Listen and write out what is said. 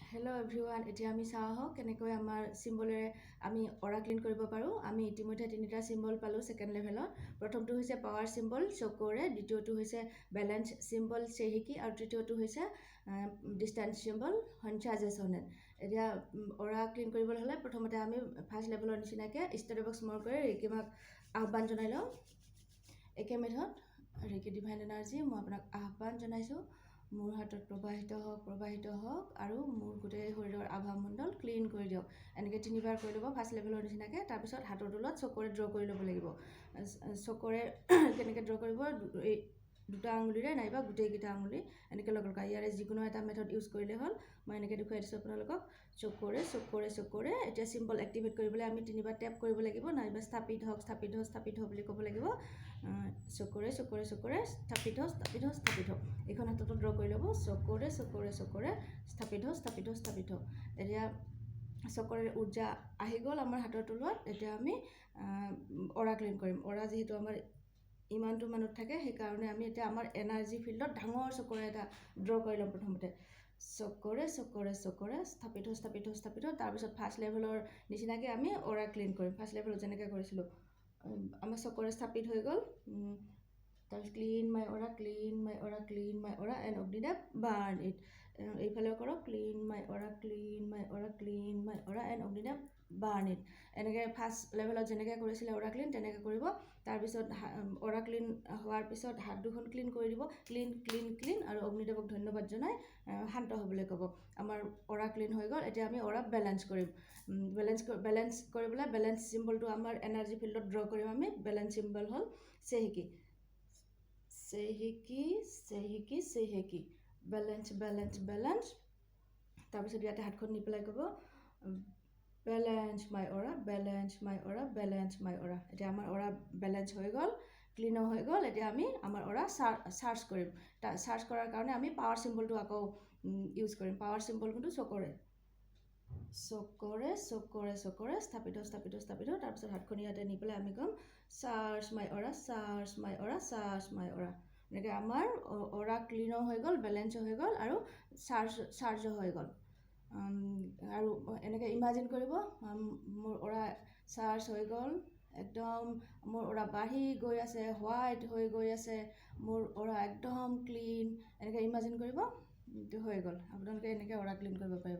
Hello' everyone, এতিয়া আমি চাওঁ আহক কেনেকৈ আমাৰ চিম্বলেৰে আমি অৰা ক্লিন কৰিব পাৰোঁ। আমি ইতিমধ্যে তিনিটা চিম্বল পালোঁ ছেকেণ্ড লেভেলত। প্ৰথমটো হৈছে পাৱাৰ চিম্বল চকুৰে, দ্বিতীয়টো হৈছে বেলেঞ্চ চিম্বল চেহিকি, আৰু তৃতীয়টো হৈছে ডিষ্টেন্স চিম্বল সঞ্চাজেছনে। এতিয়া অৰা ক্লিন কৰিবলৈ হ'লে প্ৰথমতে আমি ফাৰ্ষ্ট লেভেলৰ নিচিনাকৈ ষ্টাডি বক্স স্মল কৰি ৰিকিমাক আহ্বান জনাই লওঁ। একে মেথড ৰিকি ডিভাইন এনাৰ্জি, মই আপোনাক আহ্বান জনাইছোঁ। মোৰ হাতত প্ৰবাহিত হওক আৰু মোৰ গোটেই শৰীৰৰ আভামণ্ডল ক্লিন কৰি দিয়ক। এনেকৈ তিনিবাৰ কৰি ল'ব ফাৰ্ষ্ট লেভেলৰ নিচিনাকৈ। তাৰপিছত হাতৰ তলত চকুৰে ড্ৰ কৰি ল'ব লাগিব। চকুৰে কেনেকৈ ড্ৰ কৰিব, এই দুটা আঙুলিৰে নাইবা গোটেইকেইটা আঙুলি এনেকৈ লগ লগাই, ইয়াৰে যিকোনো এটা মেথড ইউজ কৰিলে হ'ল। মই এনেকৈ দেখুৱাই দিছোঁ আপোনালোকক। চকুৰে এতিয়া চিম্বল এক্টিভেট কৰিবলৈ আমি তিনিবাৰ টেপ কৰিব লাগিব, নাইবা স্থাপিত হওক বুলি ক'ব লাগিব। চকুৰে স্থাপিত হওক। এইখন হাততো ড্ৰ কৰি ল'ব। চকুৰে স্থাপিত হওক। এতিয়া চকুৰে উৰ্জা আহি গ'ল আমাৰ হাতৰ তলুৱাত। এতিয়া আমি অৰা ক্লিন কৰিম। অৰা যিহেতু আমাৰ ইমানটো মানত থাকে, সেইকাৰণে আমি এতিয়া আমাৰ এনাৰ্জি ফিল্ডত ডাঙৰ চকুৰে এটা ড্ৰ কৰি ল'ম। প্ৰথমতে চকুৰে স্থাপিত। তাৰপিছত ফাৰ্ষ্ট লেভেলৰ নিচিনাকৈ আমি অৰা ক্লিন কৰিম। ফাৰ্ষ্ট লেভেলত যেনেকৈ কৰিছিলোঁ, আমাৰ চকুৰে স্থাপিত হৈ গ'ল। তাৰপিছত clean my aura and Agnidev burn it. এইফালেও কৰক, clean my aura and Agnidev burn it. এনেকৈ ফাৰ্ষ্ট লেভেলত যেনেকৈ কৰিছিলে অৰা ক্লিন, তেনেকৈ কৰিব। তাৰপিছত অৰা ক্লিন হোৱাৰ পিছত হাত দুখন ক্লিন কৰি দিব। ক্লিন আৰু অগ্নিদেৱক ধন্যবাদ জনাই শান্ত হ'বলৈ ক'ব। আমাৰ অৰা ক্লিন হৈ গ'ল। এতিয়া আমি অৰা বেলেঞ্চ কৰিম। বেলেঞ্চ কৰিবলৈ বেলেঞ্চ চিম্বলটো আমাৰ এনাৰ্জি ফিল্ডত ড্ৰ কৰিম আমি। বেলেঞ্চ চিম্বল হ'ল চেহিকি। বেলেঞ্চ। তাৰপিছত ইয়াতে হাতখন নি পেলাই ক'ব, বেলেঞ্চ মাই অৰা। এতিয়া আমাৰ অৰা বেলেঞ্চ হৈ গ'ল, ক্লিনো হৈ গ'ল। এতিয়া আমি আমাৰ অৰা চাৰ্জ কৰিম। চাৰ্জ কৰাৰ কাৰণে আমি পাৱাৰ চিম্বলটো আকৌ ইউজ কৰিম। পাৱাৰ চিম্বল কিন্তু চকুৰে স্থাপিত। তাৰপিছত হাতখন ইয়াতে নি পেলাই আমি ক'ম, চাৰ্জ মাই অৰা। এনেকৈ আমাৰ অৰা ক্লিনো হৈ গ'ল, বেলেঞ্চো হৈ গ'ল আৰু চাৰ্জো হৈ গ'ল। আৰু এনেকৈ ইমাজিন কৰিব, মোৰ অৰা চাৰ্জ হৈ গ'ল, একদম মোৰ অৰা বাঢ়ি গৈ আছে, হোৱাইট হৈ গৈ আছে, মোৰ অৰা একদম ক্লিন। এনেকৈ ইমাজিন কৰিব, হৈ গ'ল। আপোনালোকে এনেকৈ অৰা ক্লিন কৰিব পাৰিব।